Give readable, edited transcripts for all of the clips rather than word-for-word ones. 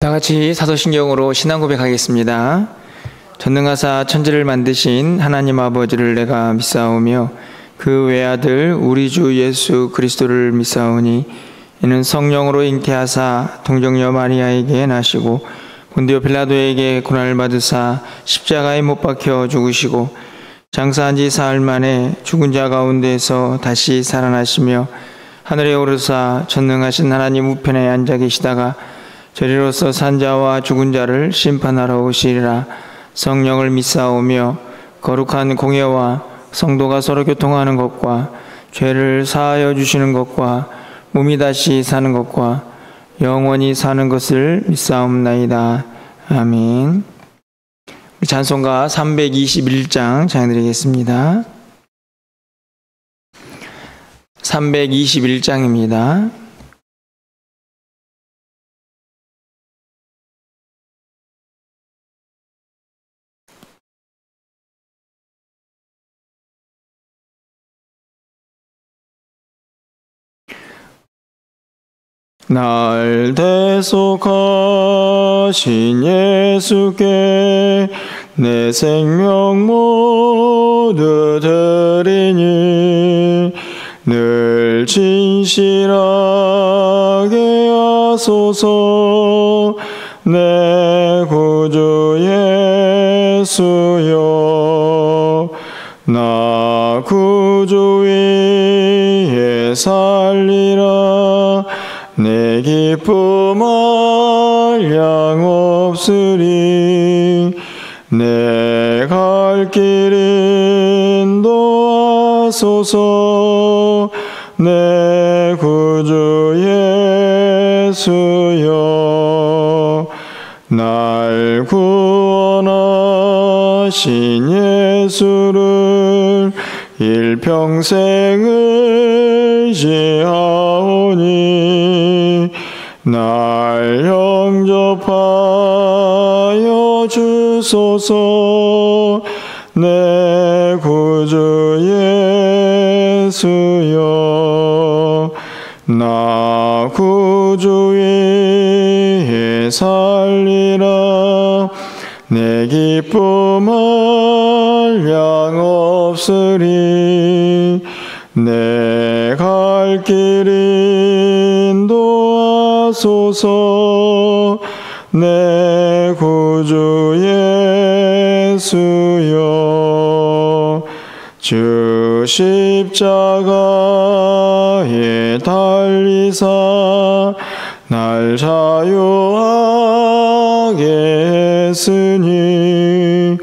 다 같이 사도신경으로 신앙 고백하겠습니다. 전능하사 천지를 만드신 하나님 아버지를 내가 믿사오며 그 외아들 우리 주 예수 그리스도를 믿사오니 이는 성령으로 잉태하사 동정녀 마리아에게 나시고 본디오 빌라도에게 고난을 받으사 십자가에 못 박혀 죽으시고 장사한 지 사흘 만에 죽은 자 가운데서 다시 살아나시며 하늘에 오르사 전능하신 하나님 우편에 앉아 계시다가 저리로서 산자와 죽은 자를 심판하러 오시리라. 성령을 믿사오며 거룩한 공예와 성도가 서로 교통하는 것과 죄를 사하여 주시는 것과 몸이 다시 사는 것과 영원히 사는 것을 믿사옵나이다. 아멘. 찬송가 321장 찬양드리겠습니다. 321장입니다. 날 대속하신 예수께 내 생명 모두 드리니 늘 진실하게 하소서. 내 구주 예수여, 나 구주 위에 살리라. 내 기쁨 한량 없으리. 내 갈 길 인도하소서. 내 구주 예수여, 날 구원하신 예수를 일평생 의지하오니 날 영접하여 주소서. 내 구주 예수여, 나 구주 위에 살리라. 내 기쁨 한량 없으리. 내 갈 길 인도하소서. 내 구주 예수여, 주 십자가에 달리사 날 자유하게 했으니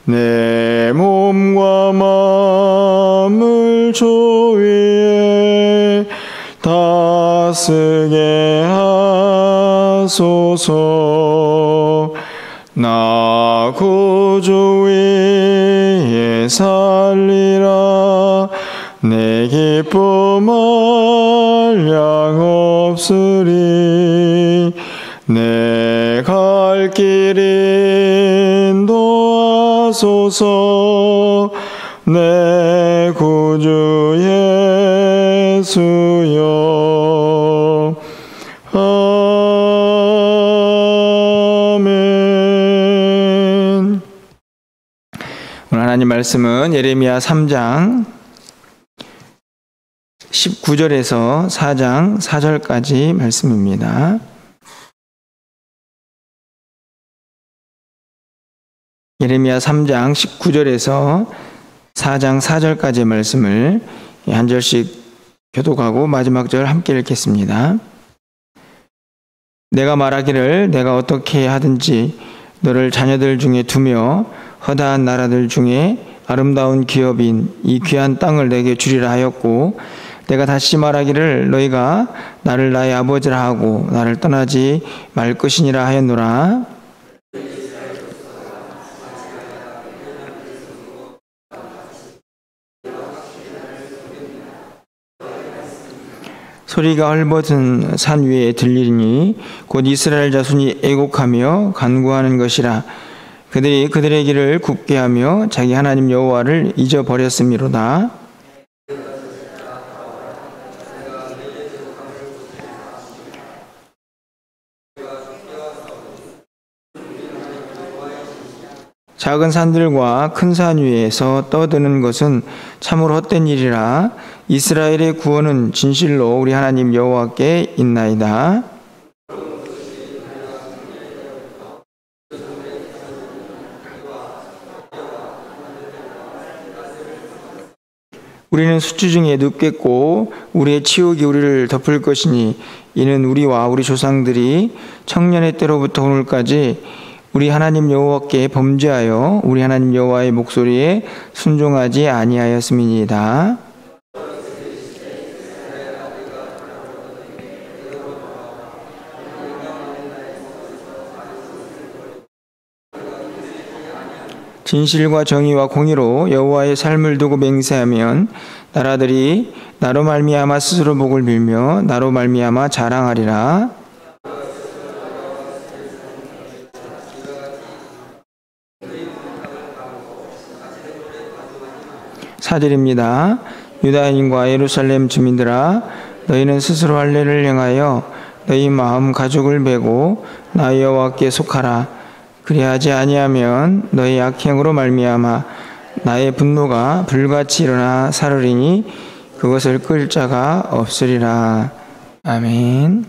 내 몸과 마음을 주 위에 다스게 하소서. 나 구주 위에 살리라. 내 기쁨 한량 없으리. 내 갈 길 인도하소서. 내 구주 예수여, 아멘. 오늘 하나님 말씀은 예레미야 3장 19절에서 4장 4절까지 말씀입니다. 예레미야 3장 19절에서 4장 4절까지의 말씀을 한 절씩 교독하고 마지막 절 함께 읽겠습니다. 내가 말하기를 내가 어떻게 하든지 너를 자녀들 중에 두며 허다한 나라들 중에 아름다운 기업인 이 귀한 땅을 내게 주리라 하였고, 내가 다시 말하기를 너희가 나를 나의 아버지라 하고 나를 떠나지 말 것이니라 하였노라. 소리가 헐벗은 산 위에 들리니 곧 이스라엘 자손이 애곡하며 간구하는 것이라. 그들이 그들의 길을 굽게 하며 자기 하나님 여호와를 잊어버렸음이로다. 작은 산들과 큰 산 위에서 떠드는 것은 참으로 헛된 일이라. 이스라엘의 구원은 진실로 우리 하나님 여호와께 있나이다. 우리는 수치 중에 눕겠고 우리의 치욕이 우리를 덮을 것이니 이는 우리와 우리 조상들이 청년의 때로부터 오늘까지 우리 하나님 여호와께 범죄하여 우리 하나님 여호와의 목소리에 순종하지 아니하였음이니이다. 진실과 정의와 공의로 여호와의 삶을 두고 맹세하면 나라들이 나로 말미암아 스스로 복을 빌며 나로 말미암아 자랑하리라. 사절입니다. 유다인과 예루살렘 주민들아, 너희는 스스로 할례를 행하여 너희 마음 가죽을 베고 나 여호와께 속하라. 그리하지 아니하면 너희 악행으로 말미암아 나의 분노가 불같이 일어나 사르리니 그것을 끌 자가 없으리라. 아멘.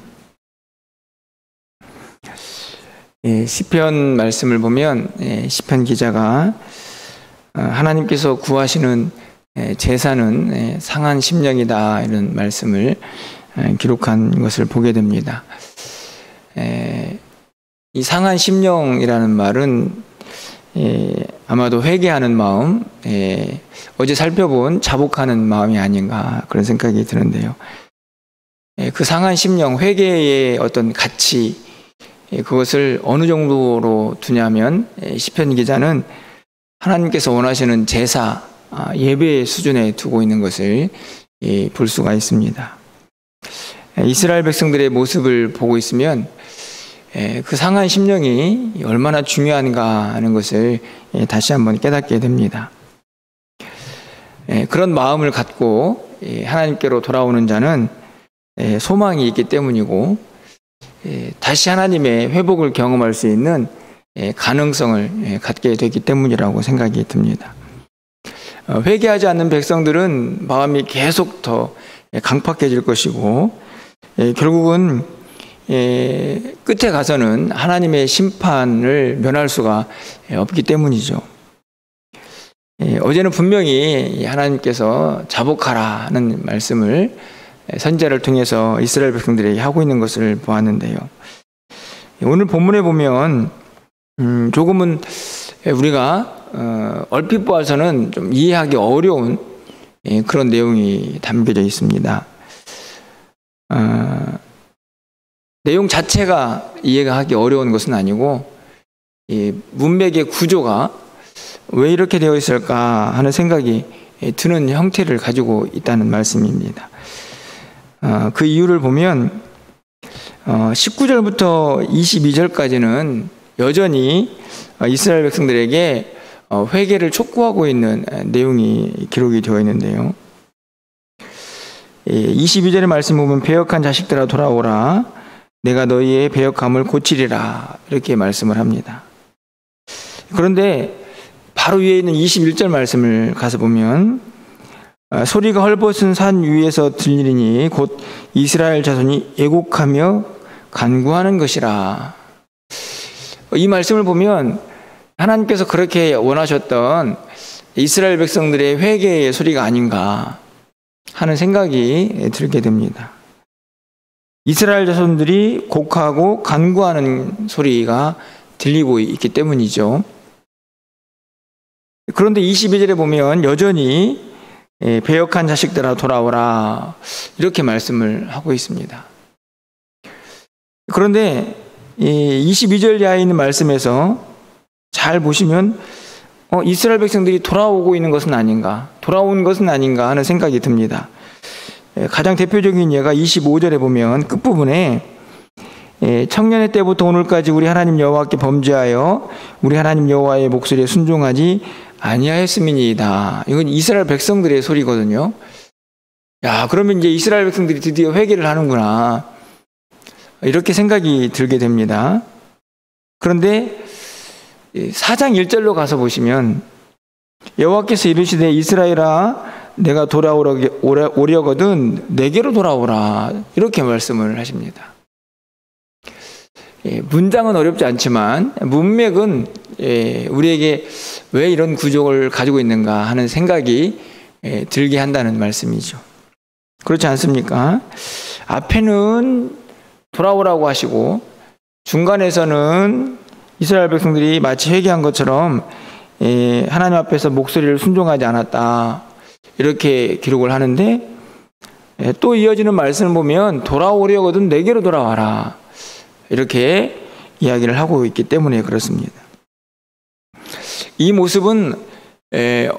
시편 말씀을 보면 시편 기자가 하나님께서 구하시는 제사는 상한 심령이다, 이런 말씀을 기록한 것을 보게 됩니다. 이 상한 심령이라는 말은 아마도 회개하는 마음, 어제 살펴본 자복하는 마음이 아닌가, 그런 생각이 드는데요. 그 상한 심령, 회개의 어떤 가치, 그것을 어느 정도로 두냐면 시편 기자는 하나님께서 원하시는 제사, 예배의 수준에 두고 있는 것을 볼 수가 있습니다. 이스라엘 백성들의 모습을 보고 있으면 그 상한 심령이 얼마나 중요한가 하는 것을 다시 한번 깨닫게 됩니다. 그런 마음을 갖고 하나님께로 돌아오는 자는 소망이 있기 때문이고, 다시 하나님의 회복을 경험할 수 있는 가능성을 갖게 되기 때문이라고 생각이 듭니다. 회개하지 않는 백성들은 마음이 계속 더 강팍해질 것이고, 결국은 끝에 가서는 하나님의 심판을 면할 수가 없기 때문이죠. 어제는 분명히 하나님께서 자복하라는 말씀을 선지자를 통해서 이스라엘 백성들에게 하고 있는 것을 보았는데요. 오늘 본문에 보면 조금은 우리가 얼핏 보아서는 좀 이해하기 어려운 그런 내용이 담겨져 있습니다. 내용 자체가 이해가 하기 어려운 것은 아니고, 이 문맥의 구조가 왜 이렇게 되어 있을까 하는 생각이 드는 형태를 가지고 있다는 말씀입니다. 그 이유를 보면 19절부터 22절까지는 여전히 이스라엘 백성들에게 회개를 촉구하고 있는 내용이 기록이 되어 있는데요. 22절의 말씀 보면 배역한 자식들아 돌아오라, 내가 너희의 배역함을 고치리라, 이렇게 말씀을 합니다. 그런데 바로 위에 있는 21절 말씀을 가서 보면 소리가 헐벗은 산 위에서 들리니 곧 이스라엘 자손이 애곡하며 간구하는 것이라. 이 말씀을 보면 하나님께서 그렇게 원하셨던 이스라엘 백성들의 회개의 소리가 아닌가 하는 생각이 들게 됩니다. 이스라엘 자손들이 곡하고 간구하는 소리가 들리고 있기 때문이죠. 그런데 22절에 보면 여전히 배역한 자식들아 돌아오라, 이렇게 말씀을 하고 있습니다. 그런데 22절 이하에 있는 말씀에서 잘 보시면 이스라엘 백성들이 돌아오고 있는 것은 아닌가, 돌아온 것은 아닌가 하는 생각이 듭니다. 가장 대표적인 예가 25절에 보면 끝부분에 청년의 때부터 오늘까지 우리 하나님 여호와께 범죄하여 우리 하나님 여호와의 목소리에 순종하지 아니하였음이니이다. 이건 이스라엘 백성들의 소리거든요. 야, 그러면 이제 이스라엘 백성들이 드디어 회개를 하는구나, 이렇게 생각이 들게 됩니다. 그런데 4장 1절로 가서 보시면 여호와께서 이르시되 이스라엘아 내가 돌아오려거든 내게로 돌아오라 이렇게 말씀을 하십니다. 문장은 어렵지 않지만 문맥은 우리에게 왜 이런 구조를 가지고 있는가 하는 생각이 들게 한다는 말씀이죠. 그렇지 않습니까? 앞에는 돌아오라고 하시고 중간에서는 이스라엘 백성들이 마치 회개한 것처럼 하나님 앞에서 목소리를 순종하지 않았다 이렇게 기록을 하는데 또 이어지는 말씀을 보면 돌아오려거든 내게로 돌아와라 이렇게 이야기를 하고 있기 때문에 그렇습니다. 이 모습은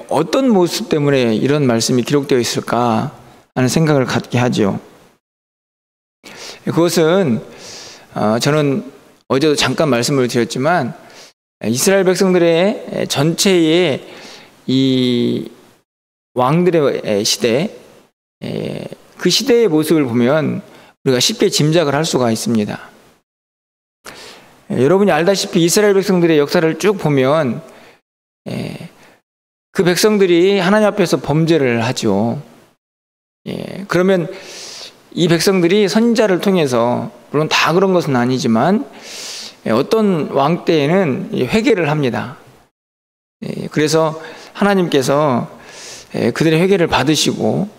어떤 모습 때문에 이런 말씀이 기록되어 있을까 하는 생각을 갖게 하죠. 그것은 저는 어제도 잠깐 말씀을 드렸지만 이스라엘 백성들의 전체의 이 왕들의 시대, 그 시대의 모습을 보면 우리가 쉽게 짐작을 할 수가 있습니다. 여러분이 알다시피 이스라엘 백성들의 역사를 쭉 보면 그 백성들이 하나님 앞에서 범죄를 하죠. 그러면 이 백성들이 선지자를 통해서 물론 다 그런 것은 아니지만 어떤 왕 때에는 회개를 합니다. 그래서 하나님께서 그들의 회개를 받으시고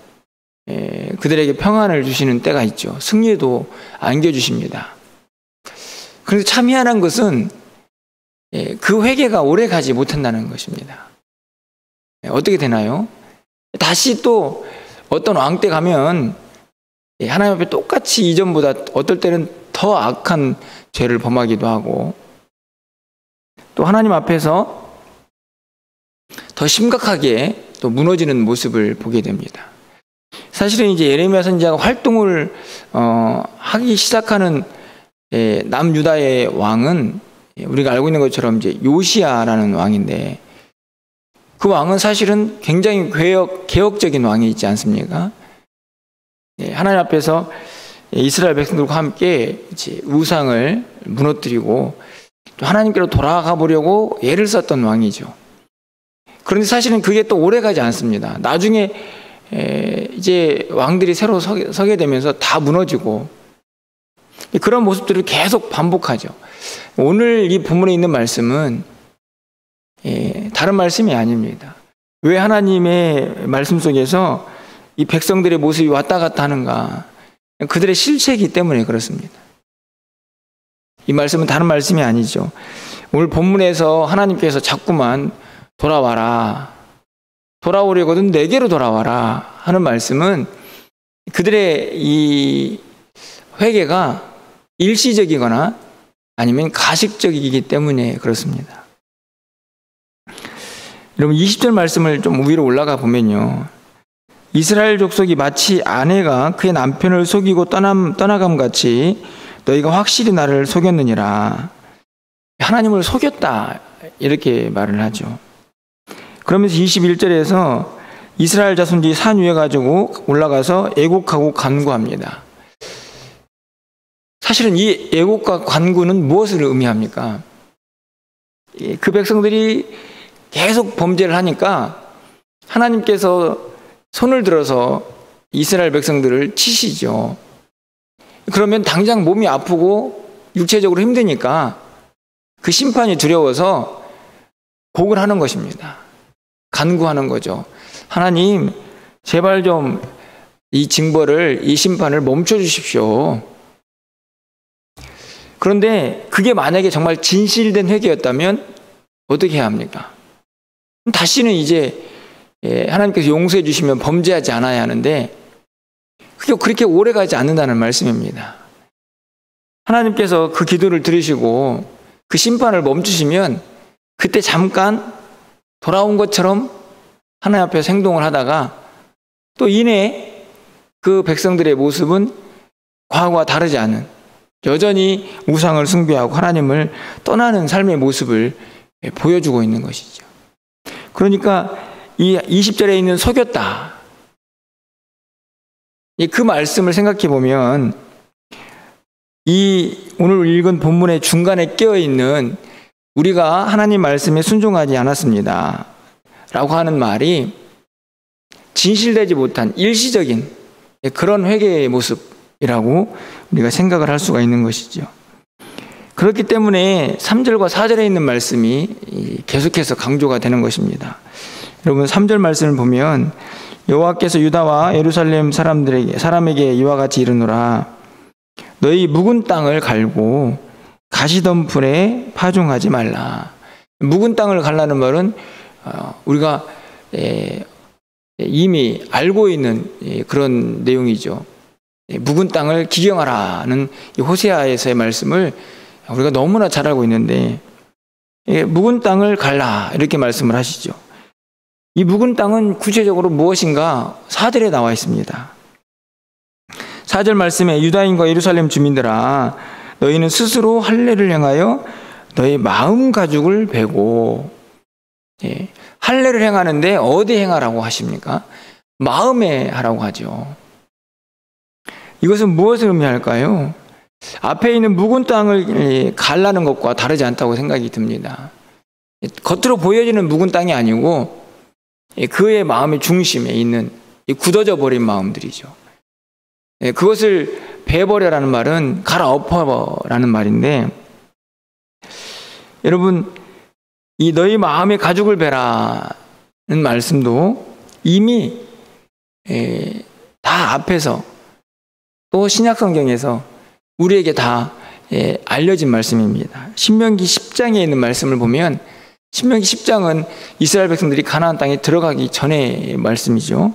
그들에게 평안을 주시는 때가 있죠. 승리도 안겨주십니다. 그런데 참 희한한 것은 그 회개가 오래 가지 못한다는 것입니다. 어떻게 되나요? 다시 또 어떤 왕 때 가면 하나님 앞에 똑같이 이전보다 어떨 때는 더 악한 죄를 범하기도 하고 또 하나님 앞에서 더 심각하게 또 무너지는 모습을 보게 됩니다. 사실은 이제 예레미야 선지자가 활동을 하기 시작하는 남유다의 왕은 우리가 알고 있는 것처럼 이제 요시야라는 왕인데 그 왕은 사실은 굉장히 개혁적인 왕이 있지 않습니까? 하나님 앞에서 이스라엘 백성들과 함께 이제 우상을 무너뜨리고 또 하나님께로 돌아가 보려고 애를 썼던 왕이죠. 그런데 사실은 그게 또 오래 가지 않습니다. 나중에 이제 왕들이 새로 서게 되면서 다 무너지고 그런 모습들을 계속 반복하죠. 오늘 이 본문에 있는 말씀은 다른 말씀이 아닙니다. 왜 하나님의 말씀 속에서 이 백성들의 모습이 왔다 갔다 하는가? 그들의 실체이기 때문에 그렇습니다. 이 말씀은 다른 말씀이 아니죠. 오늘 본문에서 하나님께서 자꾸만 돌아와라, 돌아오려거든 내게로 돌아와라 하는 말씀은 그들의 이 회개가 일시적이거나 아니면 가식적이기 때문에 그렇습니다. 여러분 20절 말씀을 좀 위로 올라가 보면요. 이스라엘 족속이 마치 아내가 그의 남편을 속이고 떠나감 같이 너희가 확실히 나를 속였느니라. 하나님을 속였다 이렇게 말을 하죠. 그러면서 21절에서 이스라엘 자손들이 산 위에 가지고 올라가서 애곡하고 간구합니다. 사실은 이 애곡과 간구는 무엇을 의미합니까? 그 백성들이 계속 범죄를 하니까 하나님께서 손을 들어서 이스라엘 백성들을 치시죠. 그러면 당장 몸이 아프고 육체적으로 힘드니까 그 심판이 두려워서 곡을 하는 것입니다. 간구하는 거죠. 하나님, 제발 좀 이 징벌을, 이 심판을 멈춰 주십시오. 그런데 그게 만약에 정말 진실된 회개였다면 어떻게 해야 합니까? 다시는 이제 하나님께서 용서해 주시면 범죄하지 않아야 하는데 그게 그렇게 오래 가지 않는다는 말씀입니다. 하나님께서 그 기도를 들으시고 그 심판을 멈추시면 그때 잠깐 돌아온 것처럼 하나님 앞에서 행동을 하다가 또 이내 그 백성들의 모습은 과거와 다르지 않은 여전히 우상을 숭배하고 하나님을 떠나는 삶의 모습을 보여주고 있는 것이죠. 그러니까 이 20절에 있는 속였다. 그 말씀을 생각해 보면 이 오늘 읽은 본문의 중간에 끼어 있는 우리가 하나님 말씀에 순종하지 않았습니다 라고 하는 말이 진실되지 못한 일시적인 그런 회개의 모습이라고 우리가 생각을 할 수가 있는 것이죠. 그렇기 때문에 3절과 4절에 있는 말씀이 계속해서 강조가 되는 것입니다. 여러분 3절 말씀을 보면 여호와께서 유다와 예루살렘 사람에게 이와 같이 이르노라. 너희 묵은 땅을 갈고 가시덤불에 파종하지 말라. 묵은 땅을 갈라는 말은 우리가 이미 알고 있는 그런 내용이죠. 묵은 땅을 기경하라는 호세아에서의 말씀을 우리가 너무나 잘 알고 있는데, 묵은 땅을 갈라 이렇게 말씀을 하시죠. 이 묵은 땅은 구체적으로 무엇인가 4절에 나와 있습니다. 4절 말씀에 유다인과 예루살렘 주민들아 너희는 스스로 할례를 행하여 너희 마음 가죽을 베고, 할례를 행하는데 어디 행하라고 하십니까? 마음에 하라고 하죠. 이것은 무엇을 의미할까요? 앞에 있는 묵은 땅을 갈라는 것과 다르지 않다고 생각이 듭니다. 겉으로 보여지는 묵은 땅이 아니고 그의 마음의 중심에 있는 굳어져 버린 마음들이죠. 그것을 베버려라는 말은 갈아엎어라는 말인데, 여러분 이 너희 마음의 가죽을 베라는 말씀도 이미 다 앞에서 또 신약 성경에서 우리에게 다 알려진 말씀입니다. 신명기 10장에 있는 말씀을 보면, 신명기 10장은 이스라엘 백성들이 가나안 땅에 들어가기 전의 말씀이죠.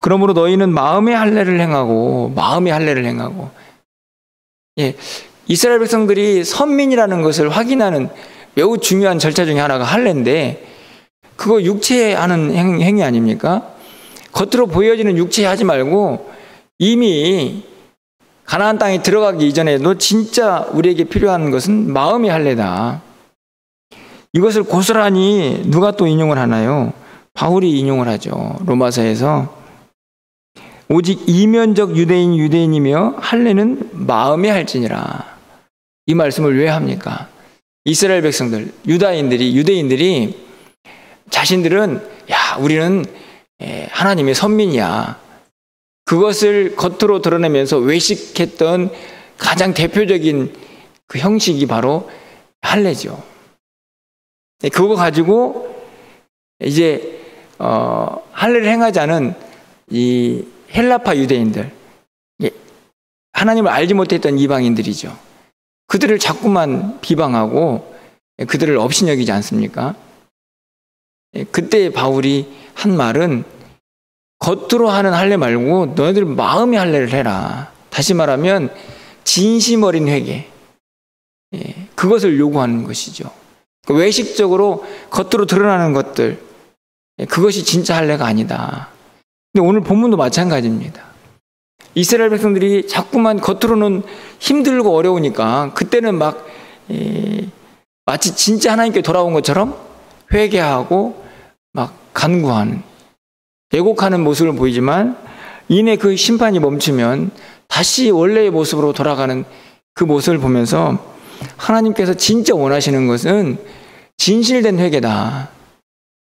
그러므로 너희는 마음의 할례를 행하고 이스라엘 백성들이 선민이라는 것을 확인하는 매우 중요한 절차 중에 하나가 할례인데, 그거 육체에 하는 행위 아닙니까? 겉으로 보여지는 육체에 하지 말고 이미 가나안 땅에 들어가기 이전에도 진짜 우리에게 필요한 것은 마음의 할례다. 이것을 고스란히 누가 또 인용을 하나요? 바울이 인용을 하죠. 로마서에서 오직 이면적 유대인이며 할례는 마음에 할지니라. 이 말씀을 왜 합니까? 이스라엘 백성들, 유대인들이 자신들은 우리는 하나님의 선민이야. 그것을 겉으로 드러내면서 외식했던 가장 대표적인 그 형식이 바로 할례죠. 그거 가지고 이제 할례를 행하지 않은 이 헬라파 유대인들, 하나님을 알지 못했던 이방인들이죠. 그들을 자꾸만 비방하고 그들을 업신여기지 않습니까? 그때 바울이 한 말은 겉으로 하는 할례 말고 너희들 마음의 할례를 해라. 다시 말하면 진심 어린 회개, 그것을 요구하는 것이죠. 외식적으로 겉으로 드러나는 것들, 그것이 진짜 할례가 아니다. 근데 오늘 본문도 마찬가지입니다. 이스라엘 백성들이 자꾸만 겉으로는 힘들고 어려우니까 그때는 마치 진짜 하나님께 돌아온 것처럼 회개하고 막 간구하는, 애곡하는 모습을 보이지만 이내 그 심판이 멈추면 다시 원래의 모습으로 돌아가는 그 모습을 보면서 하나님께서 진짜 원하시는 것은 진실된 회개다.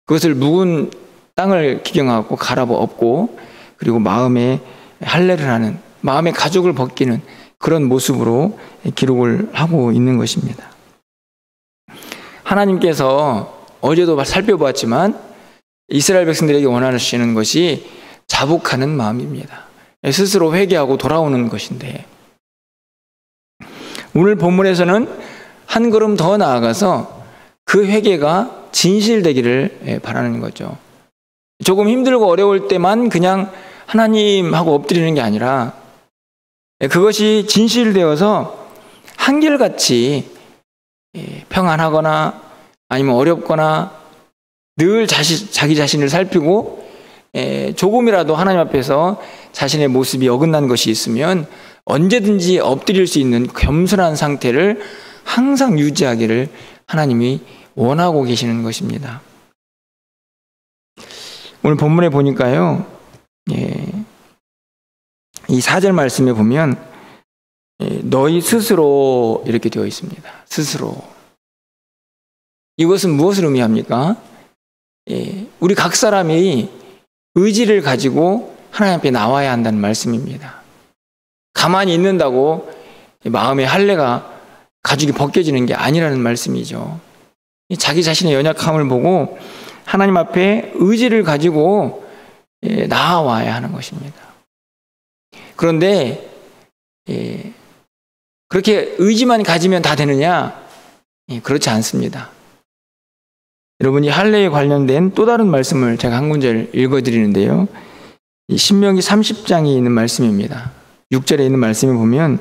그것을 묵은 땅을 기경하고 갈아엎고 그리고 마음에 할례를 하는, 마음의 가죽을 벗기는 그런 모습으로 기록을 하고 있는 것입니다. 하나님께서 어제도 살펴보았지만 이스라엘 백성들에게 원하시는 것이 자복하는 마음입니다. 스스로 회개하고 돌아오는 것인데, 오늘 본문에서는 한 걸음 더 나아가서 그 회개가 진실되기를 바라는 거죠. 조금 힘들고 어려울 때만 그냥 하나님하고 엎드리는 게 아니라 그것이 진실되어서 한결같이 평안하거나 아니면 어렵거나 늘 자기 자신을 살피고 조금이라도 하나님 앞에서 자신의 모습이 어긋난 것이 있으면 언제든지 엎드릴 수 있는 겸손한 상태를 항상 유지하기를 하나님이 원하고 계시는 것입니다. 오늘 본문에 보니까요, 이 4절 말씀에 보면 너희 스스로 이렇게 되어 있습니다. 스스로. 이것은 무엇을 의미합니까? 우리 각 사람이 의지를 가지고 하나님 앞에 나와야 한다는 말씀입니다. 가만히 있는다고 마음의 할례가 가죽이 벗겨지는 게 아니라는 말씀이죠. 자기 자신의 연약함을 보고 하나님 앞에 의지를 가지고 나아와야 하는 것입니다. 그런데 그렇게 의지만 가지면 다 되느냐? 그렇지 않습니다. 여러분, 이 할례에 관련된 또 다른 말씀을 제가 한 구절 읽어드리는데요. 신명기 30장에 있는 말씀입니다. 6절에 있는 말씀에 보면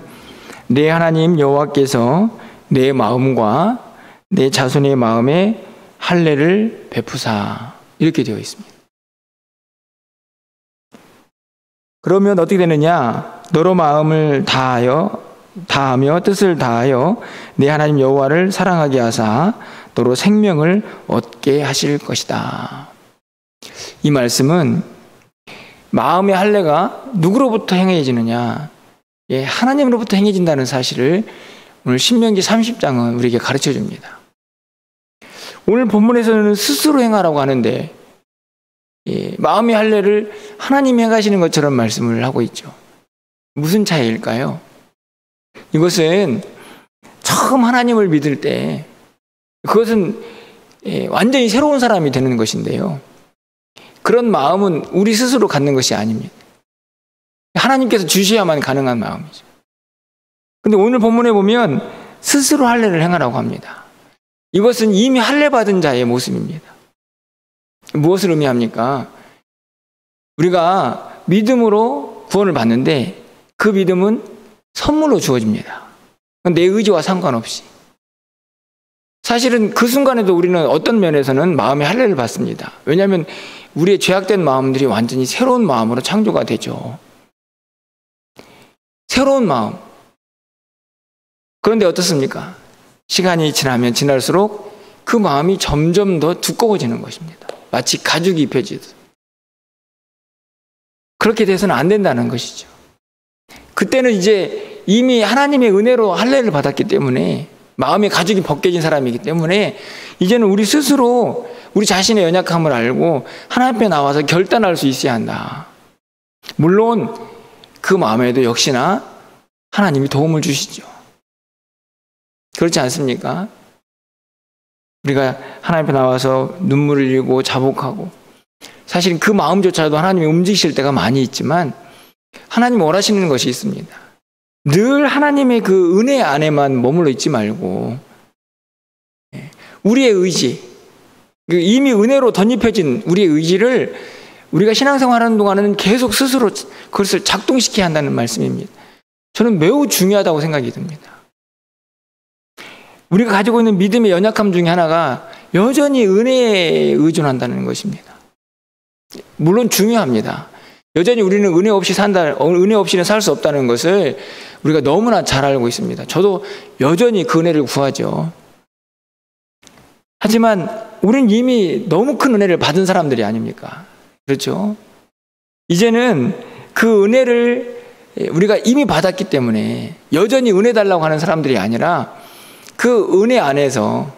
내 하나님 여호와께서 내 마음과 내 자손의 마음에 할례를 베푸사, 이렇게 되어 있습니다. 그러면 어떻게 되느냐? 너로 마음을 다하며 뜻을 다하여 내 하나님 여호와를 사랑하게 하사 너로 생명을 얻게 하실 것이다. 이 말씀은 마음의 할례가 누구로부터 행해지느냐? 하나님으로부터 행해진다는 사실을 오늘 신명기 30장은 우리에게 가르쳐 줍니다. 오늘 본문에서는 스스로 행하라고 하는데 마음의 할례를 하나님이 행하시는 것처럼 말씀을 하고 있죠. 무슨 차이일까요? 이것은 처음 하나님을 믿을 때 그것은 완전히 새로운 사람이 되는 것인데요. 그런 마음은 우리 스스로 갖는 것이 아닙니다. 하나님께서 주셔야만 가능한 마음이죠. 그런데 오늘 본문에 보면 스스로 할례를 행하라고 합니다. 이것은 이미 할례 받은 자의 모습입니다. 무엇을 의미합니까? 우리가 믿음으로 구원을 받는데 그 믿음은 선물로 주어집니다. 내 의지와 상관없이. 사실은 그 순간에도 우리는 어떤 면에서는 마음의 할례를 받습니다. 왜냐하면 우리의 죄악된 마음들이 완전히 새로운 마음으로 창조가 되죠. 새로운 마음. 그런데 어떻습니까? 시간이 지나면 지날수록 그 마음이 점점 더 두꺼워지는 것입니다. 마치 가죽이 입혀지듯. 그렇게 돼서는 안 된다는 것이죠. 그때는 이제 이미 하나님의 은혜로 할례를 받았기 때문에 마음의 가죽이 벗겨진 사람이기 때문에 이제는 우리 스스로 우리 자신의 연약함을 알고 하나님 앞에 나와서 결단할 수 있어야 한다. 물론 그 마음에도 역시나 하나님이 도움을 주시죠. 그렇지 않습니까? 우리가 하나님 앞에 나와서 눈물을 흘리고 자복하고 사실 그 마음조차도 하나님이 움직이실 때가 많이 있지만 하나님이 원하시는 것이 있습니다. 늘 하나님의 그 은혜 안에만 머물러 있지 말고 우리의 의지, 이미 은혜로 덧입혀진 우리의 의지를 우리가 신앙생활하는 동안은 계속 스스로 그것을 작동시켜야 한다는 말씀입니다. 저는 매우 중요하다고 생각이 듭니다. 우리가 가지고 있는 믿음의 연약함 중에 하나가 여전히 은혜에 의존한다는 것입니다. 물론 중요합니다. 여전히 우리는 은혜 없이는 살 수 없다는 것을 우리가 너무나 잘 알고 있습니다. 저도 여전히 그 은혜를 구하죠. 하지만 우리는 이미 너무 큰 은혜를 받은 사람들이 아닙니까? 그렇죠? 이제는 그 은혜를 우리가 이미 받았기 때문에 여전히 은혜 달라고 하는 사람들이 아니라 그 은혜 안에서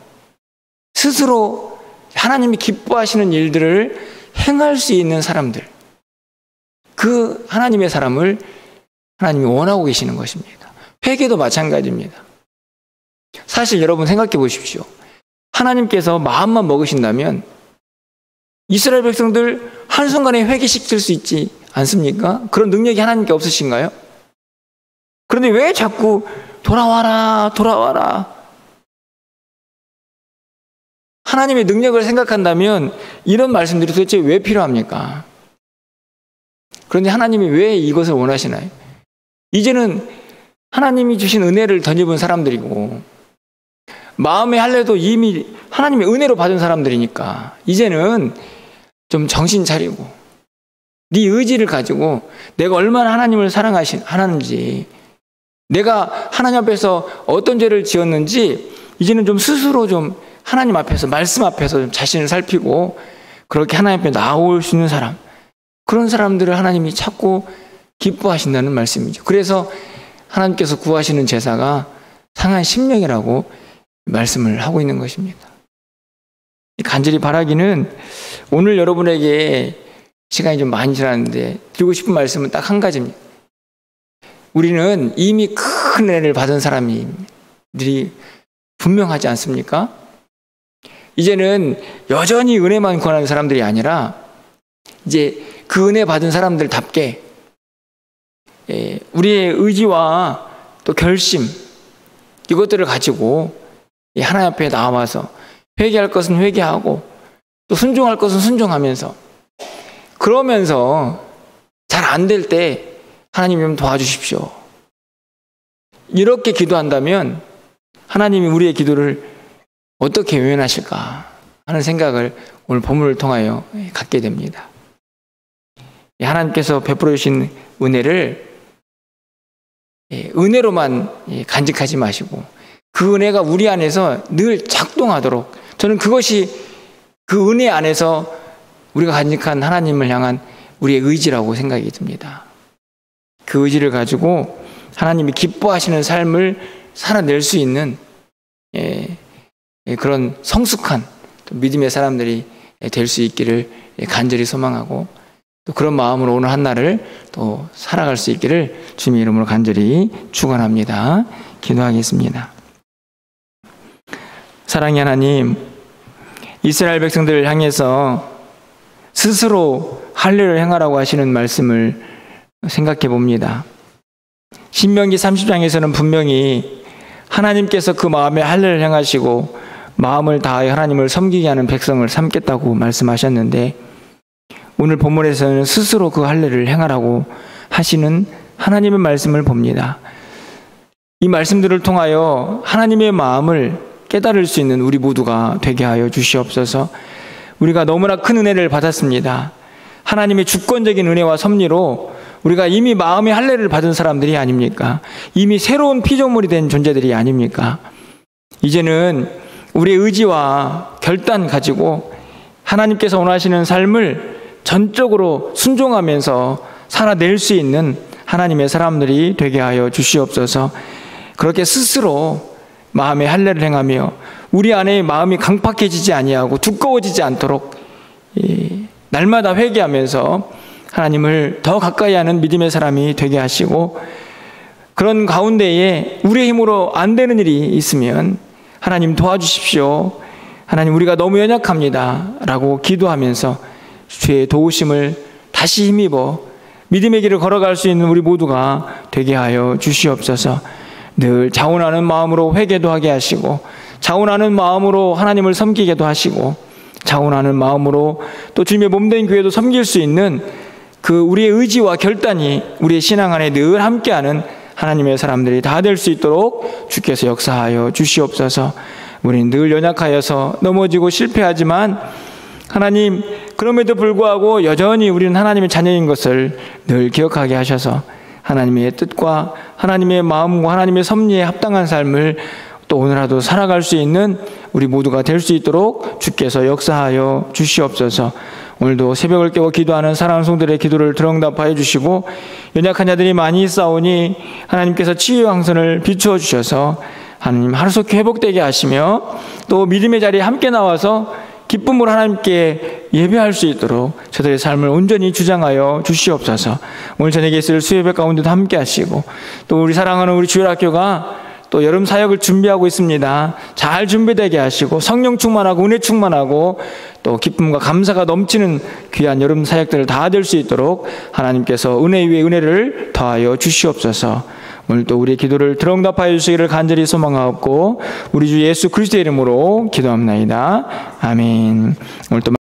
스스로 하나님이 기뻐하시는 일들을 행할 수 있는 사람들, 그 하나님의 사람을 하나님이 원하고 계시는 것입니다. 회개도 마찬가지입니다. 사실 여러분 생각해 보십시오. 하나님께서 마음만 먹으신다면 이스라엘 백성들 한순간에 회개시킬 수 있지 않습니까? 그런 능력이 하나님께 없으신가요? 그런데 왜 자꾸 돌아와라, 돌아와라. 하나님의 능력을 생각한다면 이런 말씀들이 도대체 왜 필요합니까? 그런데 하나님이 왜 이것을 원하시나요? 이제는 하나님이 주신 은혜를 덧입은 사람들이고 마음의 할례도 이미 하나님의 은혜로 받은 사람들이니까 이제는 좀 정신 차리고 네 의지를 가지고 내가 얼마나 하나님을 사랑하는지, 내가 하나님 앞에서 어떤 죄를 지었는지 이제는 좀 스스로 좀 하나님 앞에서, 말씀 앞에서 좀 자신을 살피고 그렇게 하나님 앞에 나올 수 있는 사람, 그런 사람들을 하나님이 찾고 기뻐하신다는 말씀이죠. 그래서 하나님께서 구하시는 제사가 상한 심령이라고 말씀을 하고 있는 것입니다. 간절히 바라기는 오늘 여러분에게 시간이 좀 많이 지났는데 드리고 싶은 말씀은 딱 한 가지입니다. 우리는 이미 큰 은혜를 받은 사람들이 분명하지 않습니까? 이제는 여전히 은혜만 권하는 사람들이 아니라 이제 그 은혜 받은 사람들답게 우리의 의지와 또 결심 이것들을 가지고 하나님 앞에 나와서 회개할 것은 회개하고 또 순종할 것은 순종하면서 그러면서 잘 안 될 때 하나님 좀 도와주십시오. 이렇게 기도한다면 하나님이 우리의 기도를 어떻게 외면하실까 하는 생각을 오늘 본문을 통하여 갖게 됩니다. 하나님께서 베풀어 주신 은혜를 은혜로만 간직하지 마시고 그 은혜가 우리 안에서 늘 작동하도록, 저는 그것이 그 은혜 안에서 우리가 간직한 하나님을 향한 우리의 의지라고 생각이 듭니다. 그 의지를 가지고 하나님이 기뻐하시는 삶을 살아낼 수 있는 그런 성숙한 믿음의 사람들이 될 수 있기를 간절히 소망하고, 또 그런 마음으로 오늘 한날을 또 살아갈 수 있기를 주님의 이름으로 간절히 축원합니다. 기도하겠습니다. 사랑의 하나님, 이스라엘 백성들을 향해서 스스로 할례를 행하라고 하시는 말씀을 생각해 봅니다. 신명기 30장에서는 분명히 하나님께서 그 마음에 할례를 행하시고 마음을 다하여 하나님을 섬기게 하는 백성을 삼겠다고 말씀하셨는데, 오늘 본문에서는 스스로 그 할례를 행하라고 하시는 하나님의 말씀을 봅니다. 이 말씀들을 통하여 하나님의 마음을 깨달을 수 있는 우리 모두가 되게 하여 주시옵소서. 우리가 너무나 큰 은혜를 받았습니다. 하나님의 주권적인 은혜와 섭리로 우리가 이미 마음의 할례를 받은 사람들이 아닙니까? 이미 새로운 피조물이 된 존재들이 아닙니까? 이제는 우리의 의지와 결단 가지고 하나님께서 원하시는 삶을 전적으로 순종하면서 살아낼 수 있는 하나님의 사람들이 되게 하여 주시옵소서. 그렇게 스스로 마음의 할례를 행하며 우리 안에 마음이 강팍해지지 아니하고 두꺼워지지 않도록 날마다 회개하면서 하나님을 더 가까이 하는 믿음의 사람이 되게 하시고, 그런 가운데에 우리의 힘으로 안 되는 일이 있으면 하나님 도와주십시오. 하나님 우리가 너무 연약합니다 라고 기도하면서 주의 도우심을 다시 힘입어 믿음의 길을 걸어갈 수 있는 우리 모두가 되게 하여 주시옵소서. 늘 자원하는 마음으로 회개도 하게 하시고, 자원하는 마음으로 하나님을 섬기게도 하시고, 자원하는 마음으로 또 주님의 몸된 교회도 섬길 수 있는 그 우리의 의지와 결단이 우리의 신앙 안에 늘 함께하는 하나님의 사람들이 다 될 수 있도록 주께서 역사하여 주시옵소서. 우리는 늘 연약하여서 넘어지고 실패하지만 하나님, 그럼에도 불구하고 여전히 우리는 하나님의 자녀인 것을 늘 기억하게 하셔서 하나님의 뜻과 하나님의 마음과 하나님의 섭리에 합당한 삶을 또 오늘 하루 살아갈 수 있는 우리 모두가 될 수 있도록 주께서 역사하여 주시옵소서. 오늘도 새벽을 깨워 기도하는 사랑하는 성들의 기도를 들응답하여 주시고, 연약한 자들이 많이 있사오니 하나님께서 치유의 황선을 비추어 주셔서 하나님 하루속히 회복되게 하시며, 또 믿음의 자리에 함께 나와서 기쁨으로 하나님께 예배할 수 있도록 저들의 삶을 온전히 주장하여 주시옵소서. 오늘 저녁에 있을 수요예배 가운데도 함께 하시고, 또 우리 사랑하는 우리 주일학교가 또 여름 사역을 준비하고 있습니다. 잘 준비되게 하시고 성령 충만하고 은혜 충만하고 또 기쁨과 감사가 넘치는 귀한 여름 사역들을 다 될 수 있도록 하나님께서 은혜 위에 은혜를 더하여 주시옵소서. 오늘 또 우리의 기도를 들응답하여 주시기를 간절히 소망하옵고 우리 주 예수 그리스도의 이름으로 기도합나이다. 아멘. 오늘 또